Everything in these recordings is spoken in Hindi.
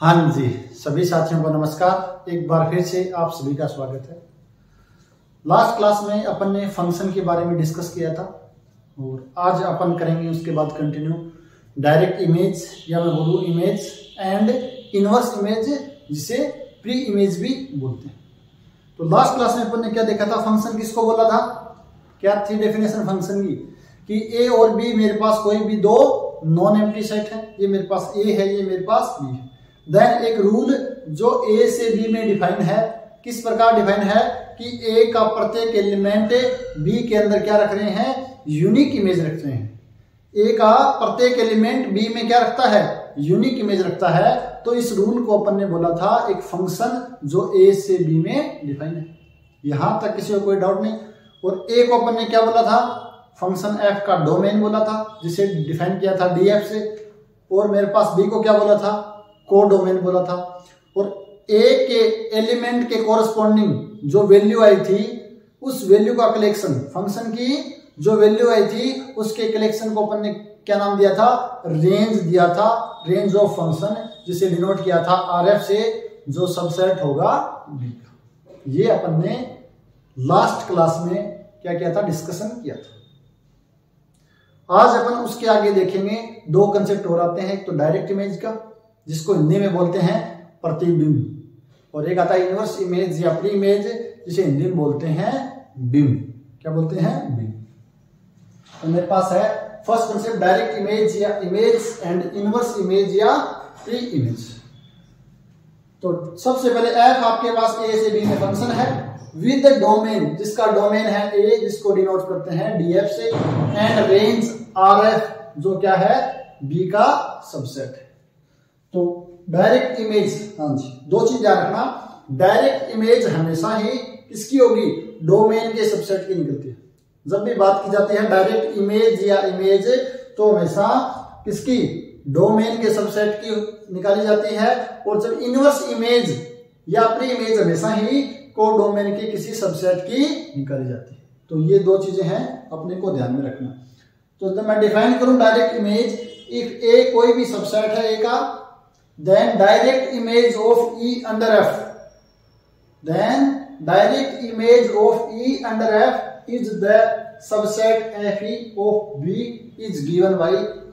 हाँ जी, सभी साथियों को नमस्कार। एक बार फिर से आप सभी का स्वागत है। लास्ट क्लास में अपन ने फंक्शन के बारे में डिस्कस किया था और आज अपन करेंगे उसके बाद कंटिन्यू डायरेक्ट इमेज या मैं बोलूँ इमेज एंड इनवर्स इमेज, जिसे प्री इमेज भी बोलते हैं। तो लास्ट क्लास में अपन ने क्या देखा था, फंक्शन किसको बोला था, क्या थी डेफिनेशन फंक्शन की कि ए और बी मेरे पास कोई भी दो नॉन एम्प्टी सेट है, ये मेरे पास ए है, ये मेरे पास बी है। देन एक रूल जो ए से बी में डिफाइन है, किस प्रकार डिफाइन है कि ए का प्रत्येक एलिमेंट बी के अंदर क्या रख रहे हैं, यूनिक इमेज रख रहे हैं। ए का प्रत्येक एलिमेंट बी में क्या रखता है, यूनिक इमेज रखता है। तो इस रूल को अपन ने बोला था एक फंक्शन जो ए से बी में डिफाइन है। यहां तक किसी को कोई डाउट नहीं। और ए को अपन ने क्या बोला था, फंक्शन एफ का डोमेन बोला था, जिसे डिफाइन किया था डीएफ से। और मेरे पास बी को क्या बोला था, को डोमेन बोला था। और ए के एलिमेंट के कोरस्पॉन्डिंग जो वैल्यू आई थी, उस वैल्यू का कलेक्शन, फंक्शन की जो वैल्यू आई थी उसके कलेक्शन को अपन ने क्या नाम दिया था, रेंज दिया था, रेंज ऑफ फंक्शन, जिसे डिनोट किया था आरएफ से, जो सबसेट होगा बी का। ये अपन ने लास्ट क्लास में क्या किया था, डिस्कशन किया था। आज अपन उसके आगे देखेंगे दो कंसेप्ट और आते हैं। एक तो डायरेक्ट इमेज का, जिसको हिंदी में बोलते हैं प्रतिबिंब, और एक आता है इनवर्स इमेज या प्री इमेज, जिसे हिंदी में बोलते हैं बिंब। क्या बोलते हैं, बिंब। तो मेरे पास है फर्स्ट कंसेप्ट डायरेक्ट इमेज या इमेज एंड इनवर्स इमेज या प्री इमेज। तो सबसे पहले एफ आपके पास ए से बी में फंक्शन है विद डोमेन, जिसका डोमेन है ए, जिसको डिनोट करते हैं डीएफ से, एंड रेंज आरएफ, जो क्या है, बी का सबसेट है। तो डायरेक्ट इमेज, हाँ जी, दो चीज ध्यान रखना, डायरेक्ट इमेज हमेशा ही किसकी होगी, डोमेन के सबसेट की निकलती है। जब भी बात की जाती है डायरेक्ट इमेज या इमेज, तो हमेशा किसकी, डोमेन के सबसेट की निकाली जाती है। और जब इनवर्स इमेज या प्री इमेज, हमेशा ही को डोमेन के किसी सबसेट की निकाली जाती है। तो ये दो चीजें हैं, अपने को ध्यान में रखना। तो जब मैं डिफाइन करूं डायरेक्ट इमेज, इफ ए कोई भी सबसेट है ए का, then direct image of E under F, then direct image of E under F is the subset Fe of B is given by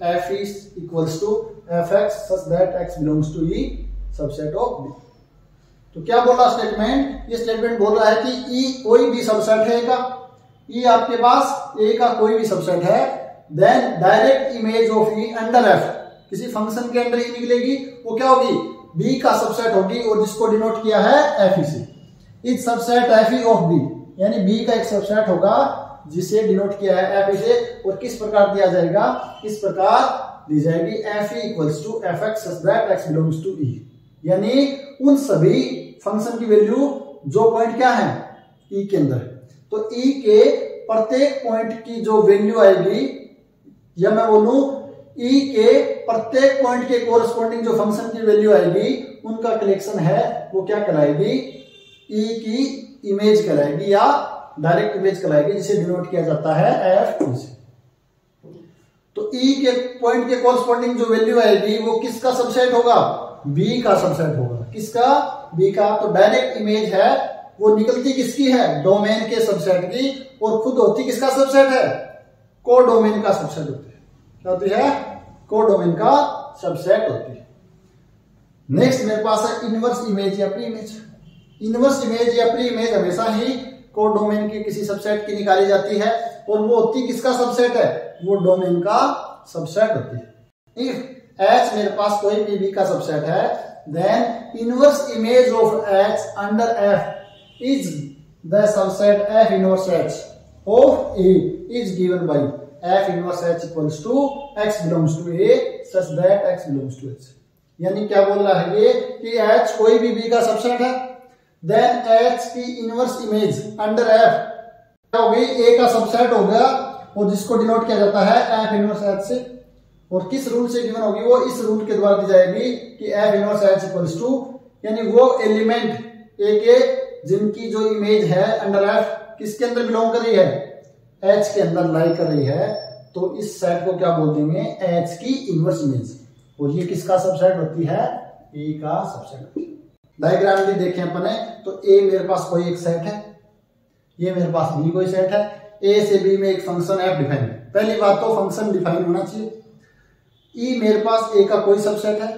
F is equals to Fx such that X belongs to E subset of B। तो क्या बोला स्टेटमेंट, ये स्टेटमेंट बोल रहा है कि E कोई भी सबसेट है का, E आपके पास A का कोई भी सबसेट है, then direct image of E under F, किसी फंक्शन के अंदर ही निकलेगी, वो क्या होगी, बी का सबसेट होगी, और जिसको डिनोट किया है एफ ई से। इस subset F E of B, यानी बी का एक सबसेट होगा जिसे डिनोट किया है एफ ई से। और किस प्रकार दिया जाएगा, इस प्रकार दी जाएगी F E equals to F X such that X belongs to E, यानी उन सभी फंक्शन की वैल्यू जो पॉइंट क्या है, ई के अंदर। तो ई के प्रत्येक पॉइंट की जो वैल्यू आएगी, या मैं बोलूं ई के प्रत्येक पॉइंट के कोरस्पॉन्डिंग जो फंक्शन की वैल्यू आएगी, उनका कलेक्शन है, वो क्या कहलाएगी, ई की इमेज कहलाएगी या डायरेक्ट इमेज कहलाएगी, जिसे डिनोट किया जाता है एफ से। तो ई के पॉइंट के कोरस्पॉन्डिंग जो वैल्यू आएगी, वो किसका सबसेट होगा, बी का सबसेट होगा। किसका, बी का। तो डायरेक्ट इमेज है वो निकलती किसकी है, डोमेन के सबसेट की, और खुद होती किसका सबसेट है, को डोमेन का सबसेट होती है। क्या होती है, को डोमेन का सबसेट होती है। नेक्स्ट मेरे पास है इनवर्स इमेज या प्री इमेज। इनवर्स इमेज या प्री इमेज हमेशा ही को डोमेन के किसी सबसेट की निकाली जाती है, और वो होती किसका सबसेट है, वो डोमेन का सबसेट होती है। इफ एच मेरे पास कोई भी बी का सबसेट है, then inverse image of H under F is the subset F inverse H of A is given by F inverse H equals to X belongs to A such that X belongs to H। यानी क्या बोल रहा है ये कि H कोई भी B का सबसेट है, then H की इनवर्स इमेज अंडर F क्या होगी, A का सबसेट हो गया, और जिसको डिनोट किया जाता है F इनवर्स H से। और किस रूल से गिवन होगी, वो इस रूल के द्वारा दी जाएगी कि F inverse H equals to, यानी वो एलिमेंट A के जिनकी जो इमेज है अंडर F किसके अंदर बिलोंग कर रही है, एच के अंदर लाई कर रही है, तो इस सेट को क्या बोल देंगे, एच की इनवर्स इमेज। और ये किसका सबसेट होती है, ए का सबसेट। डायग्राम भी देखें अपन ने तो ए मेरे पास कोई एक सेट है, ये मेरे पास बी कोई सेट है, ए से बी में एक फंक्शन एफ डिफाइन है। पहली बात तो फंक्शन डिफाइन होना चाहिए। ई मेरे पास ए का कोई सबसेट है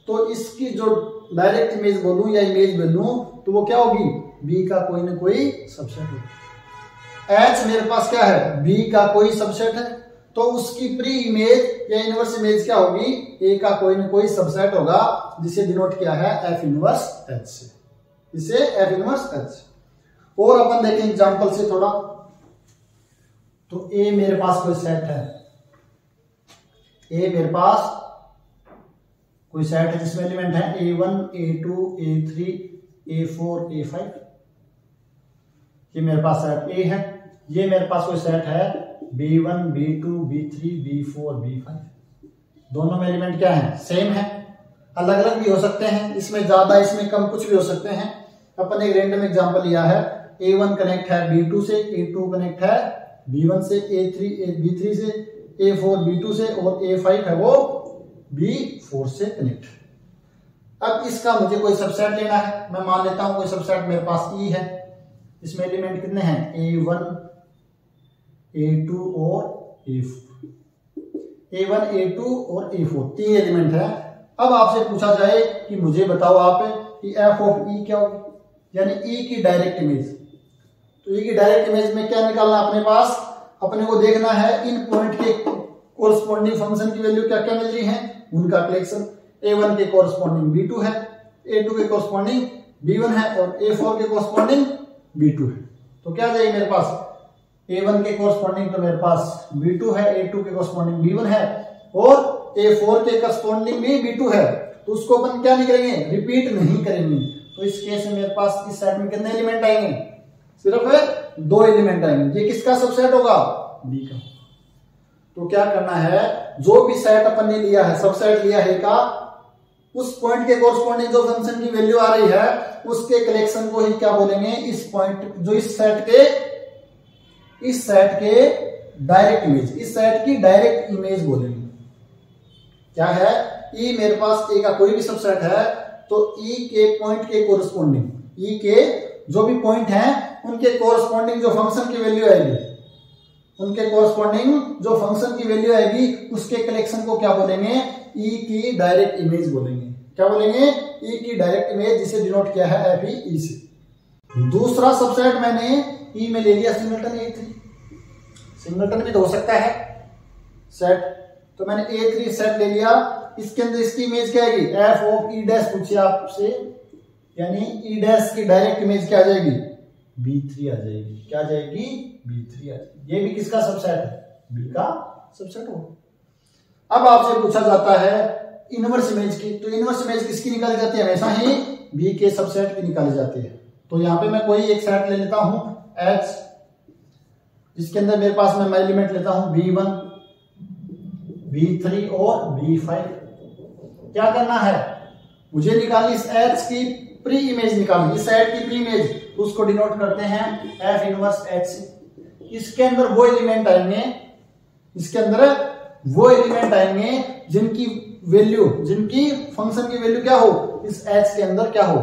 तो इसकी जो डायरेक्ट इमेज बोलूं या इमेज बोलूं तो वो क्या होगी, बी का कोई ना कोई सबसेट होगा। एच मेरे पास क्या है, बी का कोई सबसेट है तो उसकी प्री इमेज या इनवर्स इमेज क्या होगी, ए का कोई ना कोई सबसेट होगा, जिसे डिनोट किया है एफ इनवर्स एच से, इसे एफ इनवर्स एच। और अपन देखें एग्जांपल से थोड़ा, तो ए मेरे पास कोई सेट है, ए मेरे पास कोई सेट है जिसमें एलिमेंट है A1, A2, A3, A4, A5। ये मेरे पास सेट ए है। ये मेरे पास कोई सेट है B1, B2, B3, B4, B5। दोनों में एलिमेंट क्या है, सेम है, अलग अलग भी हो सकते हैं, इसमें ज्यादा इसमें कम कुछ भी हो सकते हैं। अपन एक रैंडम एग्जांपल लिया है, A1 कनेक्ट है B2 से, A2 कनेक्ट है B1 से, B3 से, A4 B2 से और A5 है वो B4 से कनेक्ट। अब इसका मुझे कोई सबसेट लेना है, मैं मान लेता हूं कोई सबसेट मेरे पास E है, इसमें एलिमेंट कितने हैं, A1, A2 और A4। A1, A2 और A4 तीन एलिमेंट है। अब आपसे पूछा जाए कि मुझे बताओ आप कि f ऑफ E क्या होगी, यानी E की डायरेक्ट इमेज। तो E की डायरेक्ट इमेज में क्या निकालना अपने पास, अपने को देखना है इन पॉइंट के कोरस्पॉन्डिंग फंक्शन की वैल्यू क्या क्या मिल रही है, उनका कलेक्शन। A1 के कोरस्पॉन्डिंग B2 है, A2 के कोरस्पॉन्डिंग B1 है और A4 के कोरस्पॉन्डिंग B2 है। तो क्या जाएगी मेरे पास, A1 के कोरस्पॉन्डिंग तो मेरे पास B2 है, A2 के कोरस्पॉन्डिंग B1 है और A4 के कोरस्पॉन्डिंग भी B2 है। तो उसको अपन क्या नहीं करेंगे, रिपीट नहीं करेंगे। तो इस केस में मेरे पास इस सेट में कितने एलिमेंट आएंगे, सिर्फ 2 एलिमेंट आएंगे। ये किसका सबसेट होगा, बी का। तो क्या करना है, जो भी सेट अपन ने लिया है, सबसेट लिया है का, उस पॉइंट के कोरस्पॉन्डिंग जो फंक्शन की वैल्यू आ रही है उसके कलेक्शन को ही क्या बोलेंगे, इस पॉइंट जो इस सेट के डायरेक्ट इमेज, इस सेट की डायरेक्ट इमेज बोलेंगे। क्या है, ई मेरे पास ए का कोई भी सबसेट है तो ई के पॉइंट के कोरस्पॉन्डिंग, ई के जो भी पॉइंट हैं उनके कोरस्पॉन्डिंग जो फंक्शन की वैल्यू आएगी, उनके कोरस्पॉन्डिंग जो फंक्शन की वैल्यू आएगी उसके कलेक्शन को क्या बोलेंगे, ई की डायरेक्ट इमेज बोलेंगे। क्या बोलेंगे, ई की डायरेक्ट इमेज, जिसे डिनोट किया है एफ ई से। दूसरा सबसेट मैंने ई में ले लिया सिंगलटन A3। सिंगलटन भी तो हो सकता है सेट, तो मैंने A3 सेट ले लिया। इसके अंदर इसकी इमेज क्या आएगी, एफ ऑफ ई डैश पूछिए आपसे, यानी ई डैश की डायरेक्ट इमेज क्या आ जाएगी, B3 आ जाएगी। क्या आ जाएगी, B3 आ जाएगी। ये भी किसका सबसेट है, बी का सबसेट होगा। अब आपसे पूछा जाता है इनवर्स इमेज की, तो इनवर्स इमेज किसकी निकाली जाती है, हमेशा ही बी के सबसेट की निकाली जाती है। तो यहां पे मैं कोई एक सेट ले लेता हूं H, जिसके अंदर मेरे पास मैं एलिमेंट लेता हूं B1, B3 और B5। क्या करना है, मुझे निकालनी इस H की प्री इमेज निकालनी, इस सेट की प्री इमेज, उसको डिनोट करते हैं F इनवर्स H से। इसके अंदर वो एलिमेंट आएंगे, इसके अंदर वो एलिमेंट आएंगे जिनकी वैल्यू, जिनकी फंक्शन की वैल्यू क्या हो, इस H के अंदर क्या हो,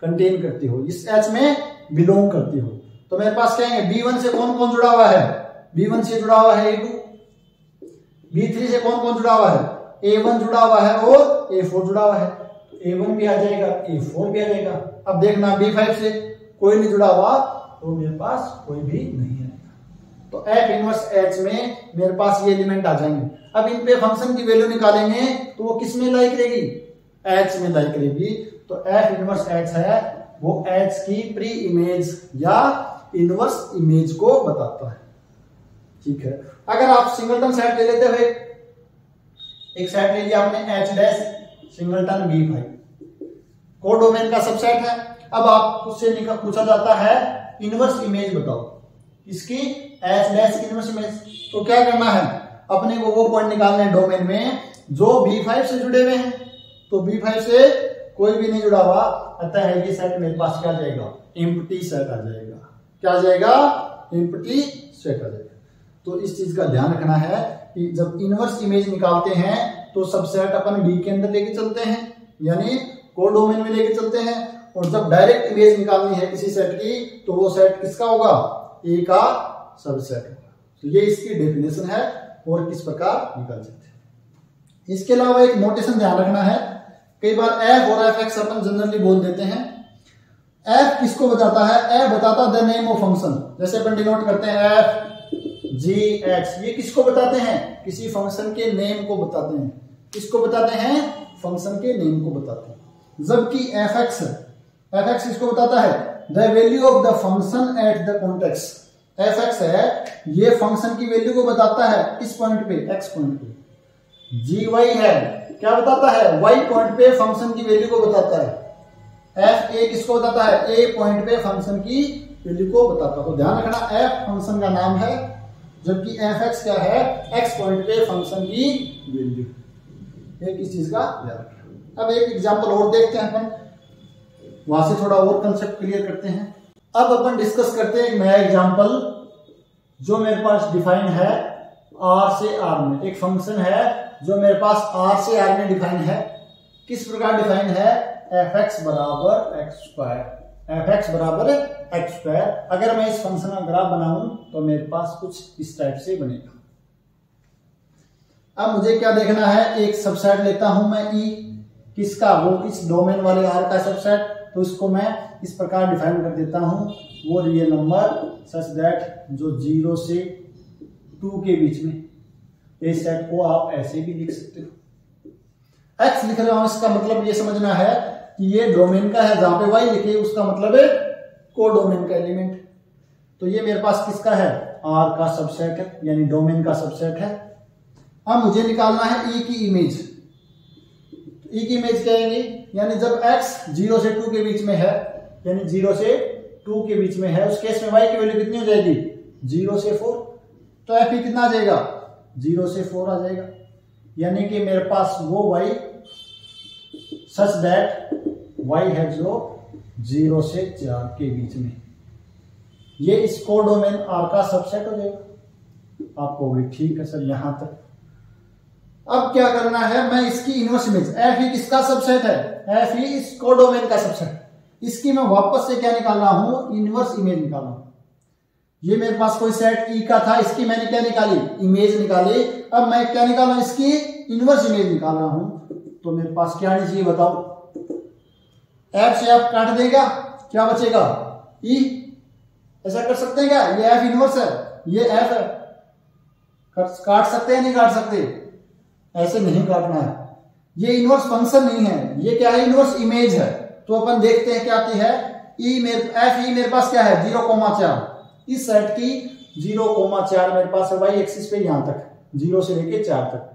कंटेन करती हो, इस H में बिलोंग करती हो। तो मेरे पास क्या है, B1 से कौन कौन जुड़ा हुआ है, B1 से जुड़ा हुआ है A2, B3 से कौन कौन जुड़ा हुआ है, A1 जुड़ा हुआ है और A4 जुड़ा हुआ है। तो A1 भी आ जाएगा, A4 भी आ जाएगा। अब देखना B5 से कोई नहीं जुड़ा हुआ तो मेरे पास कोई भी नहीं है। तो F इनवर्स H में मेरे पास ये एलिमेंट आ जाएंगे। अब इन पे फंक्शन की वैल्यू निकालेंगे तो वो किस में लाई करेगी, H में लाई करेगी। तो F इनवर्स H है वो H की प्री इमेज या इनवर्स इमेज को बताता है। ठीक है, अगर आप सिंगलटन सेट ले लेते हुए, एक सेट ले लिया आपने H dash singleton B5, codomain का सबसेट है। अब आप उससे पूछा जाता है इनवर्स इमेज बताओ, इसकी H डैश की इनवर्स इमेज। तो क्या करना है, अपने को वो पॉइंट निकालने हैं डोमेन में जो B5 से जुड़े हुए हैं। तो B5 से कोई भी नहीं जुड़ा हुआ, अतः है ये सेट मेरे पास क्या आ जाएगा, एम्प्टी सेट आ जाएगा। क्या आ जाएगा, एम्प्टी सेट आ जाएगा। तो इस चीज का ध्यान रखना है कि जब इनवर्स इमेज निकालते हैं तो सबसेट अपन बी के अंदर लेके चलते हैं, यानी कोडोमेन में लेके चलते हैं। और जब डायरेक्ट इमेज निकालनी है किसी सेट की तो वो सेट किसका होगा, ए का सबसेट होगा। तो ये इसकी डेफिनेशन है और किस प्रकार निकाल सकते हैं। इसके अलावा एक नोटेशन ध्यान रखना है, कई बार एफ और एफ एक्स अपन जनरली बोल देते हैं। एफ किसको बताता है, एफ बताता द नेम ऑफ फंक्शन। जैसे अपन डिनोट करते हैं एफ जी एक्स, ये किसको बताते हैं, किसी फंक्शन के नेम को बताते हैं। किसको बताते हैं, फंक्शन के नेम को बताते हैं। जबकि एफ एक्स किसको बताता है, the value of the function at the context. F x है, ये फंक्शन की वैल्यू को बताता है किस पॉइंट पे, एक्स पॉइंट पे। जी वाई है, क्या बताता है, वाई पॉइंट पे फंक्शन की वैल्यू को बताता है। एफ ए किसको बताता है, ए पॉइंट पे फंक्शन की वैल्यू को बताता है। तो ध्यान रखना, एफ फंक्शन का नाम है, जबकि एफ एक्स क्या है, एक्स पॉइंट पे फंक्शन की वैल्यू। एक इस चीज का ध्यान रखना। अब एक एग्जांपल और देखते हैं अपन, वहां से थोड़ा और कंसेप्ट क्लियर करते हैं। अब अपन डिस्कस करते हैं एक नया एग्जांपल जो मेरे पास डिफाइन है आर से आर में। एक फंक्शन है जो मेरे पास आर से आर में डिफाइन है। किस प्रकार डिफाइन है, एफ एक्स बराबर एक्स स्क्वायर। एफ एक्स बराबर एक्स स्क्वायर। अगर मैं इस फंक्शन का ग्राफ बनाऊं तो मेरे पास कुछ इस टाइप से बनेगा। अब मुझे क्या देखना है, एक सबसेट लेता हूं मैं ई, किसका, वो इस डोमेन वाले आर का सबसेट। तो इसको मैं इस प्रकार डिफाइन कर देता हूं, वो रियल नंबर सच दैट जो 0 से 2 के बीच में। इस सेट को आप ऐसे भी लिख सकते हो। एक्स लिख रहा हूं, इसका मतलब ये समझना है कि ये डोमेन का है, जहां पे वाई लिखे उसका मतलब है कोडोमेन का एलिमेंट। तो ये मेरे पास किसका है, आर का सबसेट है, यानी डोमेन का सबसेट है। अब मुझे निकालना है ई की इमेज। ई की इमेज क्या आएगी, यानी जब x 0 से 2 के बीच में है, यानी 0 से 2 के बीच में है, उस केस में y की वैल्यू कितनी हो जाएगी, 0 से 4। तो f कितना आ जाएगा, 0 से 4 आ जाएगा। यानी कि मेरे पास वो y सच दैट y है जो 0 से 4 के बीच में, ये इस कोडोमेन R का सबसेट हो जाएगा। आपको भी ठीक है सर यहां तक। अब क्या करना है, मैं इसकी इनवर्स इमेज, एफ ही किसका सबसेट है, एफ ही इस कोडोमेन का सबसेट। इसकी मैं वापस से क्या निकाल रहा हूं, इनवर्स इमेज निकाल रहा हूं। ये मेरे पास कोई सेट ई का था, इसकी मैंने क्या निकाली, इमेज निकाली। अब मैं क्या निकाल रहा हूं, इसकी इनवर्स इमेज निकाल रहा हूं। तो मेरे पास क्या आनी चाहिए बताओ, एफ से आप काट देगा, क्या बचेगा, ई। ऐसा कर सकते हैं क्या, ये एफ इनवर्स है, ये एफ है, काट सकते हैं, नहीं काट सकते, ऐसे नहीं काटना है। ये इनवर्स फंक्शन नहीं है, ये क्या है, इनवर्स इमेज है। तो अपन देखते हैं क्या आती है, एफ ई मेरे पास क्या है 0,4। इस सेट की 0,4 मेरे पास है वाई एक्सिस पे, यहां तक 0 से लेके 4 तक।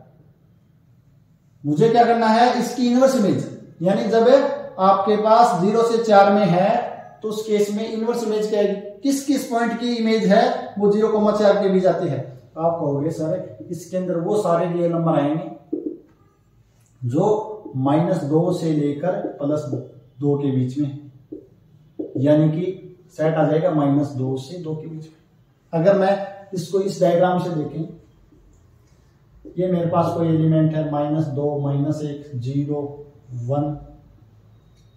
मुझे क्या करना है, इसकी इनवर्स इमेज, यानी जब आपके पास 0 से 4 में है तो उस केस में इनवर्स इमेज क्या है, किस किस पॉइंट की इमेज है वो 0,4 के बीच आती है। आप कहोगे सर इसके अंदर वो सारे रियल नंबर आएंगे जो -2 से लेकर +2 के बीच में, यानी कि सेट आ जाएगा -2 से 2 के बीच में। अगर मैं इसको इस डायग्राम से देखें, ये मेरे पास कोई एलिमेंट है -2, -1, 0, 1,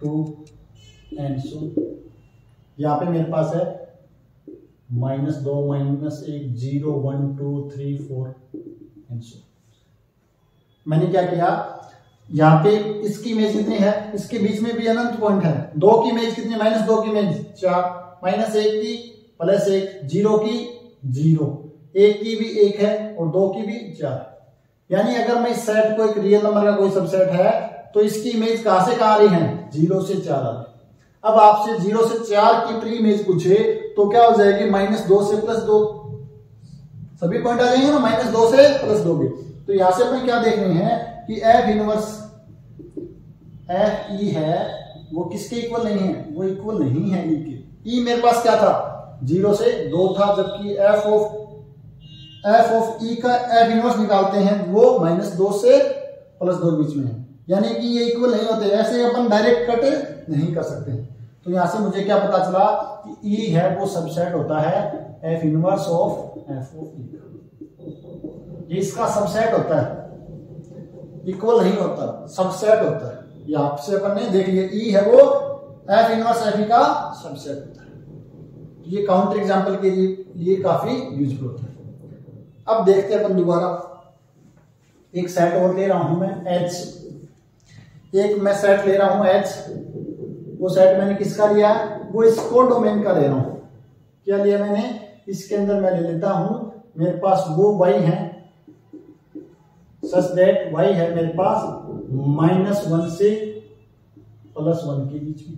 2 एंड सो। यहाँ पे मेरे पास है -2, -1, 0, 1, 2, 3, 4 एंड सो। मैंने क्या किया, यहाँ पे इसकी इमेज कितनी है, इसके बीच में भी अनंत पॉइंट है। 2 की इमेज कितनी, -2 की इमेज 4, -1 की +1, 0 की 0, 1 की भी 1 है और 2 की भी 4। यानी अगर मैं इस सेट को एक रियल नंबर का कोई सबसेट है तो इसकी इमेज कहां से कहां आ रही है, 0 से 4 आ रही। अब आपसे 0 से 4 की प्री इमेज पूछे तो क्या हो जाएगी, -2 से +2, सभी पॉइंट आ जाएंगे ना -2 से +2 के। तो यहां से अपन क्या देख रहे हैं कि एफ इनवर्स एफ ई है वो किसके इक्वल नहीं है, वो इक्वल नहीं है ई के। ई मेरे पास क्या था, 0 से 2 था, जबकि एफ ऑफ ई का एफ इनवर्स निकालते हैं वो -2 से +2 के बीच में है, यानी कि ये इक्वल नहीं होते। ऐसे अपन डायरेक्ट कट नहीं कर सकते। तो यहां से मुझे क्या पता चला कि ई है वो सबसेट होता है F inverse of F of E, ये इसका सबसेट होता है, इक्वल नहीं होता, सबसेट होता है। ये आपसे अपन ने देख लिया, ई है वो एफ इनवर्स एफ ई का सबसेट होता है। ये काउंटर एग्जांपल के लिए काफी यूजफुल होता है। अब देखते हैं अपन दोबारा, एक सेट और ले रहा हूं मैं एच, एक मैं सेट ले रहा हूं एच, वो सेट मैंने किसका लिया है, वो इस कोडोमेन का ले रहा हूं। क्या लिया मैंने, इसके अंदर मैं ले लेता हूं, मेरे पास वो y है सच दैट y है मेरे पास -1 से +1 के बीच में।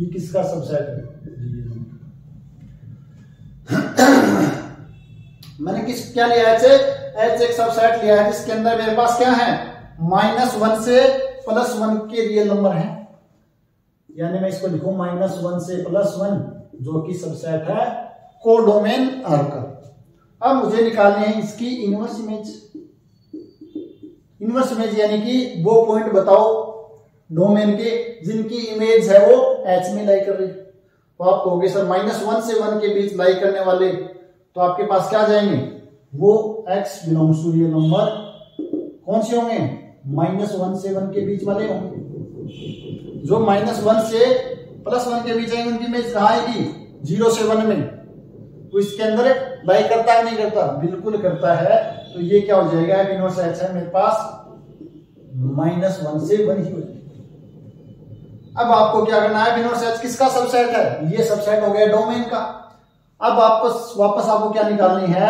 ये किसका सबसेट है, मैंने क्या लिया है, एच एक सबसेट लिया है जिसके अंदर मेरे पास क्या है, -1 से +1 के रियल नंबर हैं, यानी मैं इसको लिखूं -1 से +1 जो कि सबसेट है कोडोमेन R का। अब मुझे निकालनी है इसकी इनवर्स इमेज। इनवर्स इमेज यानी कि वो पॉइंट बताओ डोमेन के जिनकी इमेज है वो H में लाई कर रही। तो आप कहोगे सर -1 से 1 के बीच लाई करने वाले तो आपके पास क्या जाएंगे, वो x belongs to real number कौन से होंगे, -1 से 1 के बीच वाले होंगे। जो -1 से +1 के बीच आएंगे उनकी इमेज कहाँ आएगी, 0 से 1 में। तो इसके अंदर लाई करता है नहीं करता, बिल्कुल करता है। तो ये क्या हो जाएगा, एफ इनवर्स एच है मेरे पास -1 से 1 ही हो जाएगा। अब आपको क्या करना है, एफ इनवर्स एच किसका सबसेट है, ये सबसेट हो गया डोमेन का। अब वापस आपको क्या निकालनी है,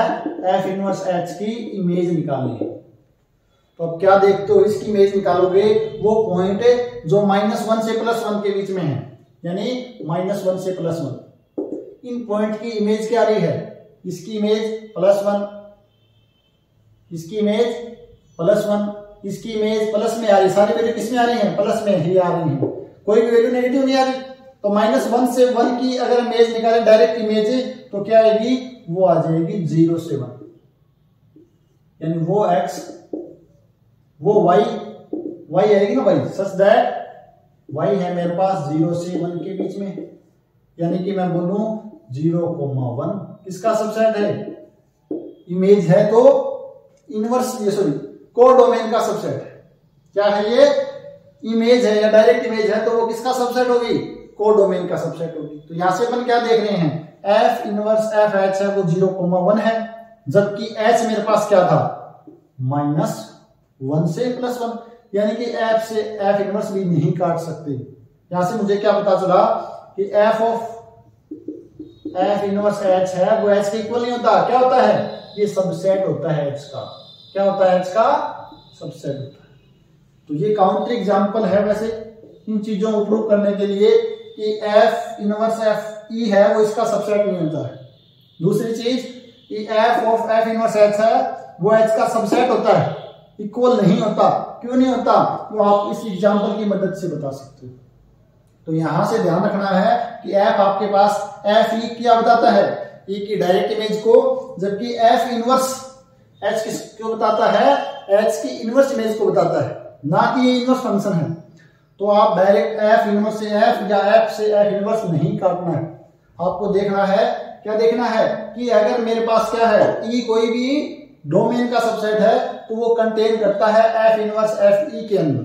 एफ इनवर्स एच की इमेज निकालनी है। तो अब क्या देखते हो, इसकी इमेज निकालोगे वो पॉइंट जो -1 से +1 के बीच में है, यानी -1 से +1, इन पॉइंट की इमेज क्या आ रही है, इसकी इमेज +1, इसकी इमेज +1, इसकी इमेज प्लस में आ रही, सारी वैल्यू किस में आ रही है, प्लस में ही आ रही है, कोई भी वैल्यू नेगेटिव नहीं आ रही। तो -1 से 1 की अगर इमेज निकाले डायरेक्ट इमेज तो क्या आएगी, वो आ जाएगी 0 से 1, यानी वो x वो y आएगी ना भाई, सच दैट y है मेरे पास 0 से 1 के बीच में, यानी कि मैं बोलूं 0,1 किसका सबसेट है, इमेज है तो इनवर्स कोडोमेन का सबसेट है। क्या है ये, इमेज है या डायरेक्ट इमेज है तो वो किसका सबसेट होगी, कोडोमेन का सबसेट होगी। तो यहां से अपन क्या देख रहे हैं, एफ इनवर्स एफ एच है वो 0,1 है, जबकि एच मेरे पास क्या था -1 से +1, यानी कि एफ से एफ इनवर्स भी नहीं काट सकते। यहां से मुझे क्या पता चला कि F of F inverse H है वो एच के इक्वल नहीं होता, क्या होता है, ये सबसेट होता है एच का, क्या होता है, एच का सबसेट होता है। तो ये काउंटर एग्जांपल है वैसे इन चीजों को प्रूव करने के लिए कि एफ इनवर्स एफ ई है वो इसका सबसेट नहीं होता है। दूसरी चीज कि F of F inverse H है वो एच का सबसेट होता है, इक्वल नहीं होता। क्यों नहीं होता, वो आप इस एग्जांपल की मदद से बता सकते हो। तो यहां से ध्यान रखना है कि एफ आपके पास एफ ई क्या बताता है, ई की डायरेक्ट इमेज को, जबकि एफ इनवर्स एच किसको बताता है, एच की इनवर्स इमेज को बताता है, ना कि ये इनवर्स फंक्शन है। तो आप डायरेक्ट एफ इनवर्स से एफ या एफ से एफ इनवर्स नहीं काटना है, आपको देखना है, क्या देखना है कि अगर मेरे पास क्या है, ई कोई भी डोमेन का सबसेट है तो वो कंटेन करता है एफ इनवर्स एफ ई के अंदर,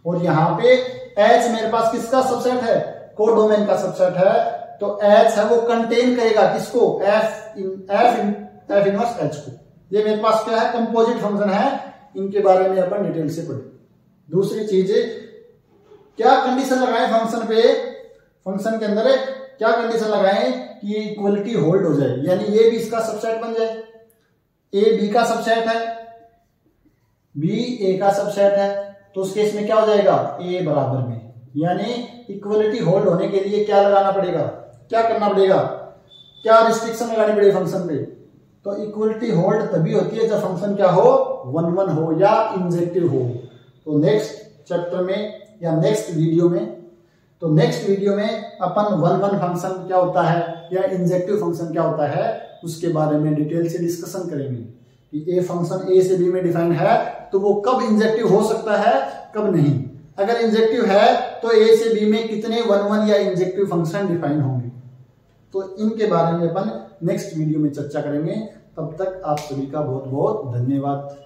और यहाँ पे एच मेरे पास किसका सबसेट है, कोडोमेन का सबसेट है। तो एच है वो कंटेन करेगा किसको, एफ इनवर्स एच को। ये मेरे पास क्या है, कंपोजिट फंक्शन है, इनके बारे में अपन डिटेल से पढ़ें। दूसरी चीज क्या कंडीशन लगाएं फंक्शन पे, फंक्शन के अंदर क्या कंडीशन लगाएं कि ये इक्वलिटी होल्ड हो जाए, यानी ये भी इसका सबसेट बन जाए। ए बी का सबसेट है, बी ए का सबसेट है, तो उस केस में क्या हो जाएगा, ए बराबर में, यानी इक्वलिटी होल्ड होने के लिए क्या लगाना पड़ेगा, क्या करना पड़ेगा, क्या रिस्ट्रिक्शन लगानी पड़ेगी फंक्शन पे। तो इक्वलिटी होल्ड तभी होती है जब फंक्शन क्या हो, 1-1 हो या इंजेक्टिव हो। तो नेक्स्ट चैप्टर में या नेक्स्ट वीडियो में अपन 1-1 फंक्शन क्या होता है या इंजेक्टिव फंक्शन क्या होता है उसके बारे में डिटेल से डिस्कशन करेंगे कि ए फंक्शन ए से बी में डिफाइन है तो वो कब इंजेक्टिव हो सकता है, कब नहीं। अगर इंजेक्टिव है तो ए से बी में कितने 1-1 या इंजेक्टिव फंक्शन डिफाइन होंगे। तो इनके बारे में अपन नेक्स्ट वीडियो में चर्चा करेंगे। तब तक आप सभी का बहुत बहुत धन्यवाद।